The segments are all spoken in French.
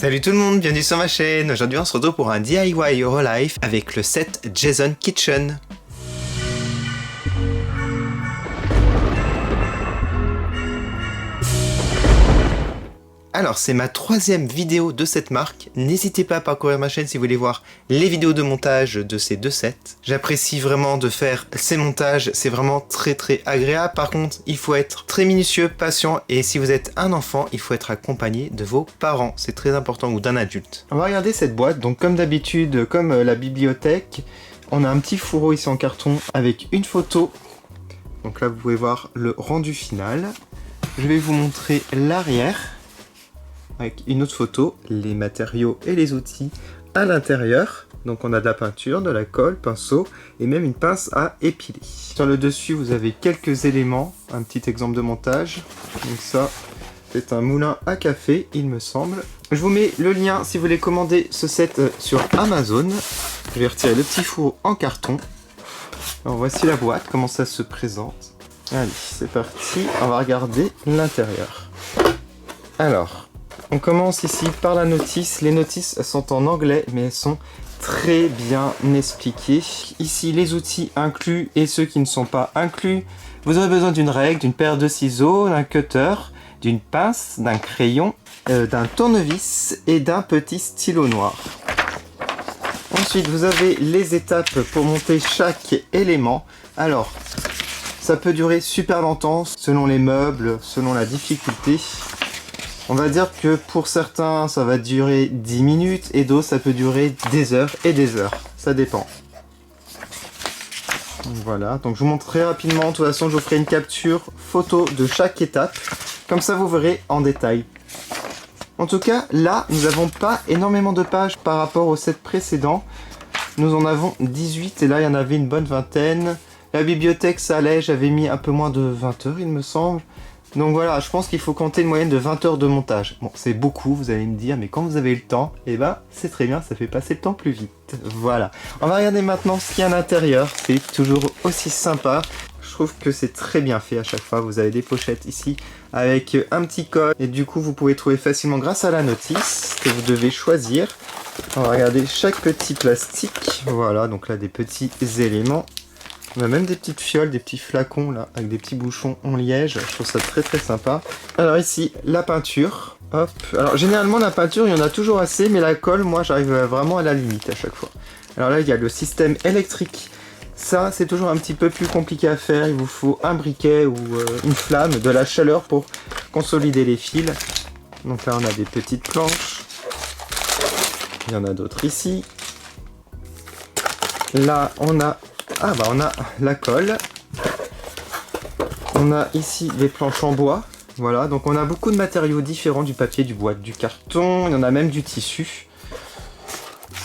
Salut tout le monde, bienvenue sur ma chaîne. Aujourd'hui on se retrouve pour un DIY Eurolife avec le set Jason Kitchen. Alors c'est ma troisième vidéo de cette marque, n'hésitez pas à parcourir ma chaîne si vous voulez voir les vidéos de montage de ces deux sets. J'apprécie vraiment de faire ces montages, c'est vraiment très agréable. Par contre il faut être très minutieux, patient, et si vous êtes un enfant, il faut être accompagné de vos parents, c'est très important, ou d'un adulte. On va regarder cette boîte, donc comme d'habitude, comme la bibliothèque, on a un petit fourreau ici en carton avec une photo. Donc là vous pouvez voir le rendu final. Je vais vous montrer l'arrière, avec une autre photo, les matériaux et les outils à l'intérieur. Donc on a de la peinture, de la colle, pinceau et même une pince à épiler. Sur le dessus vous avez quelques éléments, un petit exemple de montage. Donc ça c'est un moulin à café il me semble. Je vous mets le lien si vous voulez commander ce set sur Amazon. Je vais retirer le petit four en carton. Alors voici la boîte, comment ça se présente. Allez c'est parti, on va regarder l'intérieur. Alors on commence ici par la notice. Les notices elles sont en anglais mais elles sont très bien expliquées. Ici les outils inclus et ceux qui ne sont pas inclus. Vous aurez besoin d'une règle, d'une paire de ciseaux, d'un cutter, d'une pince, d'un crayon, d'un tournevis et d'un petit stylo noir. Ensuite vous avez les étapes pour monter chaque élément. Alors ça peut durer super longtemps selon les meubles, selon la difficulté. On va dire que pour certains ça va durer 10 minutes et d'autres ça peut durer des heures et des heures, ça dépend. Voilà, donc je vous montre très rapidement, de toute façon je vous ferai une capture photo de chaque étape, comme ça vous verrez en détail. En tout cas là nous n'avons pas énormément de pages par rapport au set précédent, nous en avons 18 et là il y en avait une bonne vingtaine. La bibliothèque ça allait, j'avais mis un peu moins de 20 heures il me semble. Donc voilà, je pense qu'il faut compter une moyenne de 20 heures de montage. Bon, c'est beaucoup, vous allez me dire, mais quand vous avez le temps, eh ben, c'est très bien, ça fait passer le temps plus vite. Voilà. On va regarder maintenant ce qu'il y a à l'intérieur. C'est toujours aussi sympa. Je trouve que c'est très bien fait à chaque fois. Vous avez des pochettes ici avec un petit code. Et du coup, vous pouvez trouver facilement grâce à la notice que vous devez choisir. On va regarder chaque petit plastique. Voilà, donc là, des petits éléments. On a même des petites fioles, des petits flacons là, avec des petits bouchons en liège. Je trouve ça très sympa. Alors ici, la peinture. Hop. Alors généralement la peinture, il y en a toujours assez, mais la colle, moi j'arrive vraiment à la limite à chaque fois. Alors là, il y a le système électrique. Ça, c'est toujours un petit peu plus compliqué à faire. Il vous faut un briquet ou une flamme, de la chaleur pour consolider les fils. Donc là, on a des petites planches. Il y en a d'autres ici. Là, on a la colle. On a ici des planches en bois. Voilà, donc on a beaucoup de matériaux différents, du papier, du bois, du carton, il y en a même du tissu.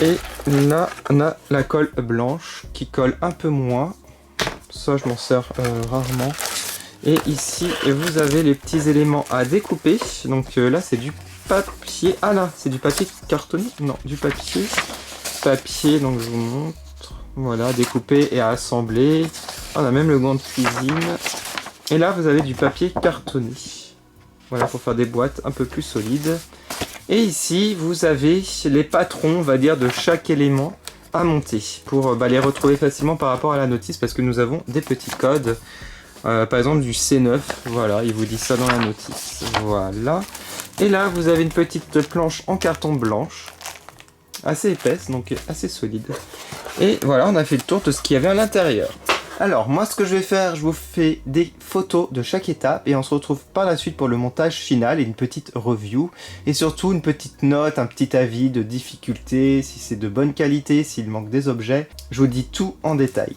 Et là, on a la colle blanche qui colle un peu moins. Ça, je m'en sers rarement. Et ici, vous avez les petits éléments à découper. Donc là, c'est du papier. Ah là, c'est du papier cartonné? Non, du papier. Papier, donc je vous montre. Voilà, découpé et à assembler. On a même le gant de cuisine. Et là, vous avez du papier cartonné. Voilà, pour faire des boîtes un peu plus solides. Et ici, vous avez les patrons, on va dire, de chaque élément à monter. Pour les retrouver facilement par rapport à la notice, parce que nous avons des petits codes. Par exemple, du C9. Voilà, il vous dit ça dans la notice. Voilà. Et là, vous avez une petite planche en carton blanche. Assez épaisse, donc assez solide. Et voilà, on a fait le tour de ce qu'il y avait à l'intérieur. Alors, moi ce que je vais faire, je vous fais des photos de chaque étape et on se retrouve par la suite pour le montage final et une petite review. Et surtout une petite note, un petit avis de difficulté, si c'est de bonne qualité, s'il manque des objets. Je vous dis tout en détail.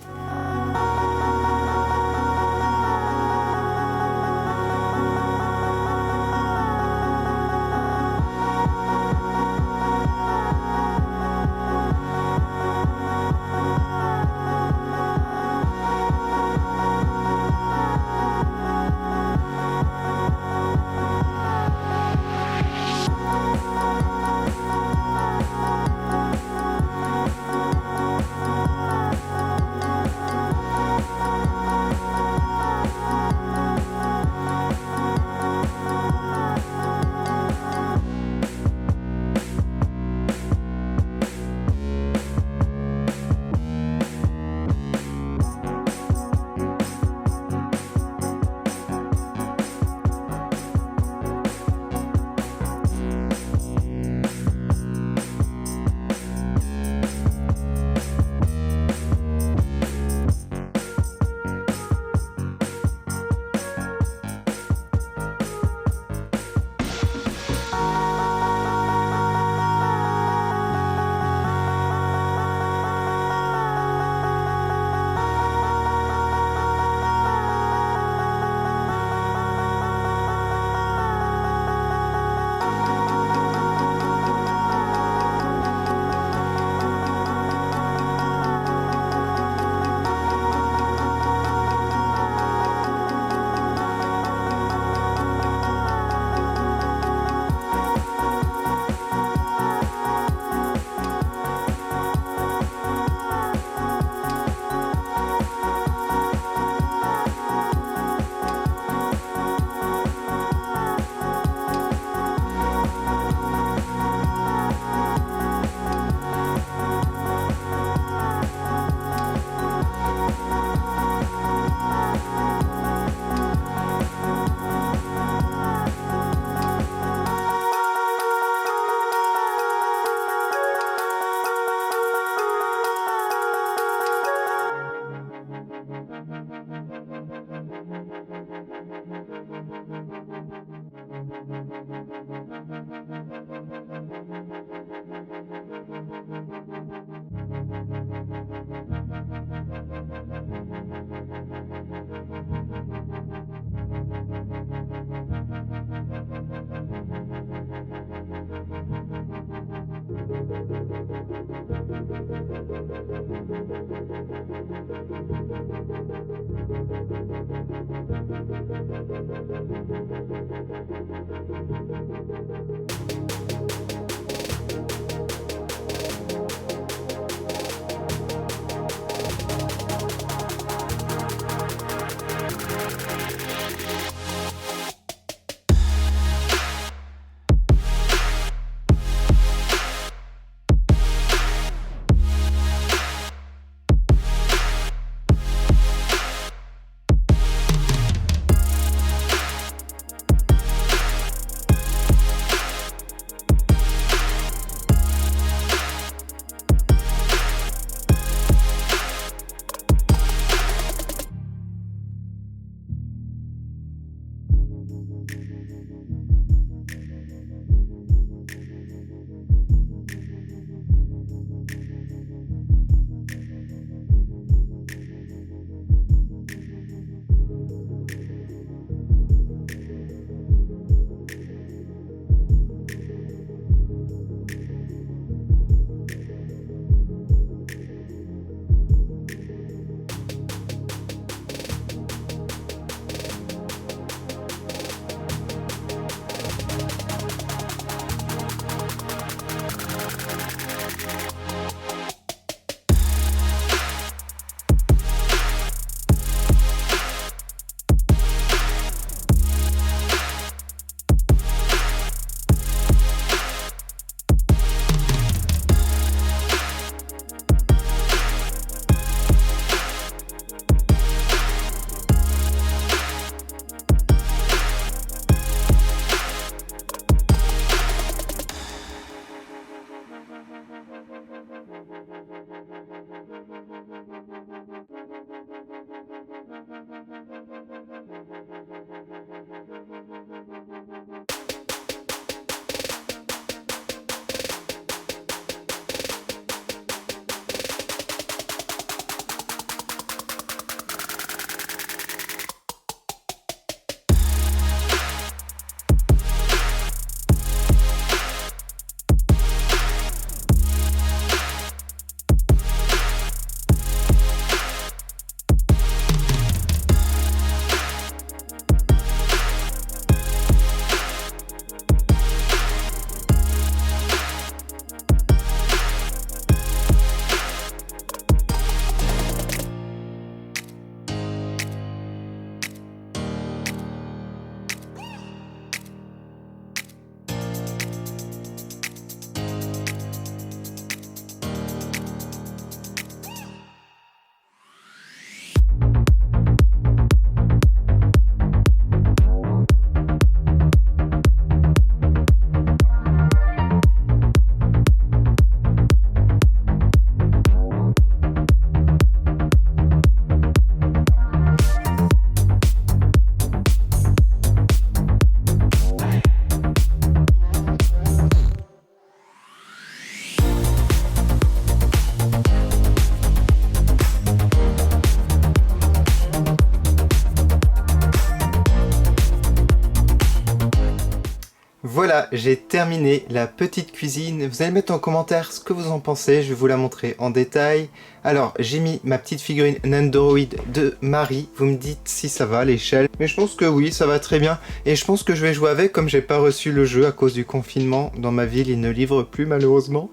Voilà, j'ai terminé la petite cuisine. Vous allez mettre en commentaire ce que vous en pensez, je vais vous la montrer en détail. Alors, j'ai mis ma petite figurine Nendoroid de Marie. Vous me dites si ça va, l'échelle. Mais je pense que oui, ça va très bien. Et je pense que je vais jouer avec, comme j'ai pas reçu le jeu à cause du confinement. Dans ma ville, il ne livre plus malheureusement.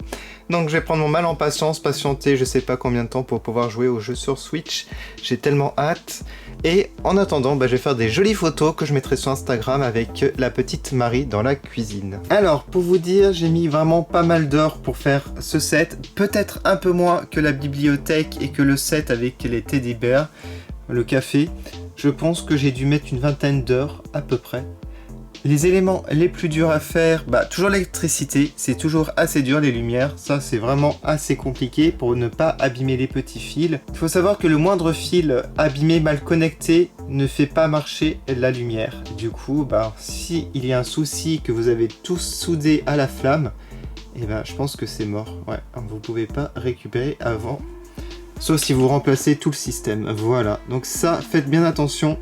Donc je vais prendre mon mal en patience, patienter je sais pas combien de temps pour pouvoir jouer au jeu sur Switch. J'ai tellement hâte. Et en attendant, je vais faire des jolies photos que je mettrai sur Instagram avec la petite Marie dans la cuisine. Alors, pour vous dire, j'ai mis vraiment pas mal d'heures pour faire ce set. Peut-être un peu moins que la bibliothèque et que le set avec les teddy bears, le café. Je pense que j'ai dû mettre une vingtaine d'heures à peu près. Les éléments les plus durs à faire, toujours l'électricité, c'est toujours assez dur, les lumières, ça c'est vraiment assez compliqué pour ne pas abîmer les petits fils. Il faut savoir que le moindre fil abîmé, mal connecté, ne fait pas marcher la lumière. Du coup, si il y a un souci que vous avez tous soudé à la flamme, je pense que c'est mort. Ouais, vous pouvez pas récupérer avant, sauf si vous remplacez tout le système. Voilà, donc ça, faites bien attention.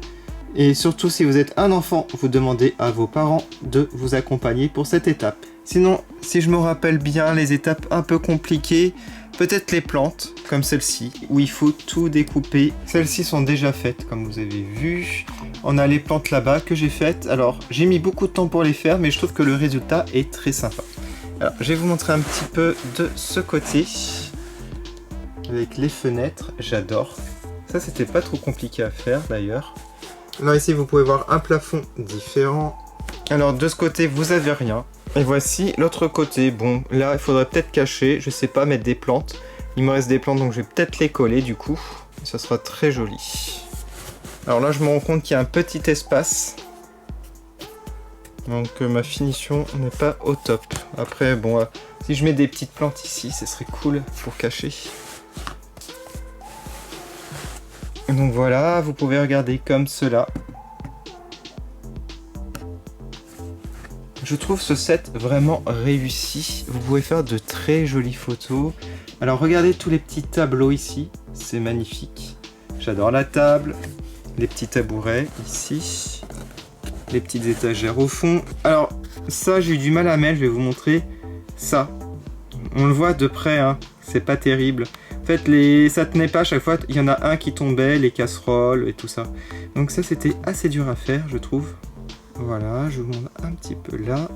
Et surtout, si vous êtes un enfant, vous demandez à vos parents de vous accompagner pour cette étape. Sinon, si je me rappelle bien, les étapes un peu compliquées, peut-être les plantes, comme celle-ci, où il faut tout découper. Celles-ci sont déjà faites, comme vous avez vu. On a les plantes là-bas que j'ai faites. Alors, j'ai mis beaucoup de temps pour les faire, mais je trouve que le résultat est très sympa. Alors, je vais vous montrer un petit peu de ce côté. Avec les fenêtres, j'adore. Ça, c'était pas trop compliqué à faire d'ailleurs. Alors ici, vous pouvez voir un plafond différent. Alors, de ce côté, vous avez rien. Et voici l'autre côté. Bon, là, il faudrait peut-être cacher, je sais pas, mettre des plantes. Il me reste des plantes, donc je vais peut-être les coller du coup. Ça sera très joli. Alors là, je me rends compte qu'il y a un petit espace. Donc ma finition n'est pas au top. Après, bon, si je mets des petites plantes ici, ce serait cool pour cacher. Donc voilà, vous pouvez regarder comme cela. Je trouve ce set vraiment réussi. Vous pouvez faire de très jolies photos. Alors regardez tous les petits tableaux ici. C'est magnifique. J'adore la table. Les petits tabourets ici. Les petites étagères au fond. Alors ça, j'ai eu du mal à mettre. Je vais vous montrer ça. On le voit de près, hein. C'est pas terrible. En fait, ça tenait pas à chaque fois. Il y en a un qui tombait, les casseroles et tout ça. Donc ça, c'était assez dur à faire, je trouve. Voilà, je vous montre un petit peu là.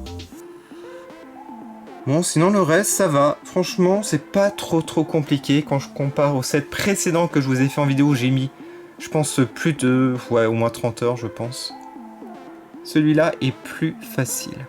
Bon, sinon le reste, ça va. Franchement, c'est pas trop compliqué. Quand je compare au set précédent que je vous ai fait en vidéo, j'ai mis, je pense, plus de... Ouais, au moins 30 heures, je pense. Celui-là est plus facile.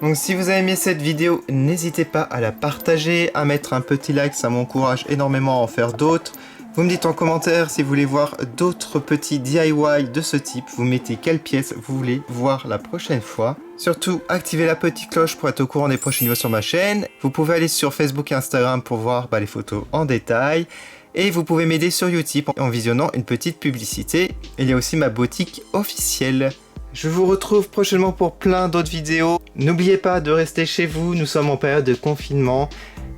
Donc si vous avez aimé cette vidéo, n'hésitez pas à la partager, à mettre un petit like, ça m'encourage énormément à en faire d'autres. Vous me dites en commentaire si vous voulez voir d'autres petits DIY de ce type. Vous mettez quelle pièce vous voulez voir la prochaine fois. Surtout, activez la petite cloche pour être au courant des prochaines vidéos sur ma chaîne. Vous pouvez aller sur Facebook et Instagram pour voir les photos en détail. Et vous pouvez m'aider sur Utip en visionnant une petite publicité. Il y a aussi ma boutique officielle. Je vous retrouve prochainement pour plein d'autres vidéos. N'oubliez pas de rester chez vous, nous sommes en période de confinement.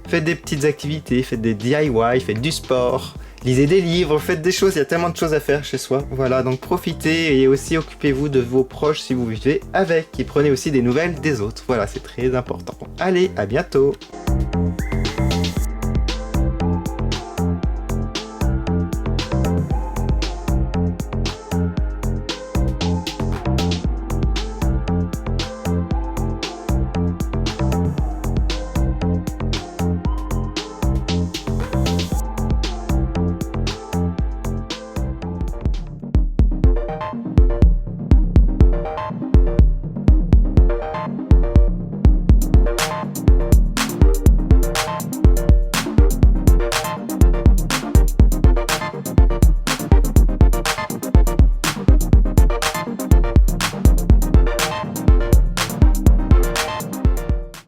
Faites des petites activités, faites des DIY, faites du sport, lisez des livres, faites des choses, il y a tellement de choses à faire chez soi. Voilà, donc profitez et aussi occupez-vous de vos proches si vous vivez avec. Et prenez aussi des nouvelles des autres. Voilà, c'est très important. Allez, à bientôt!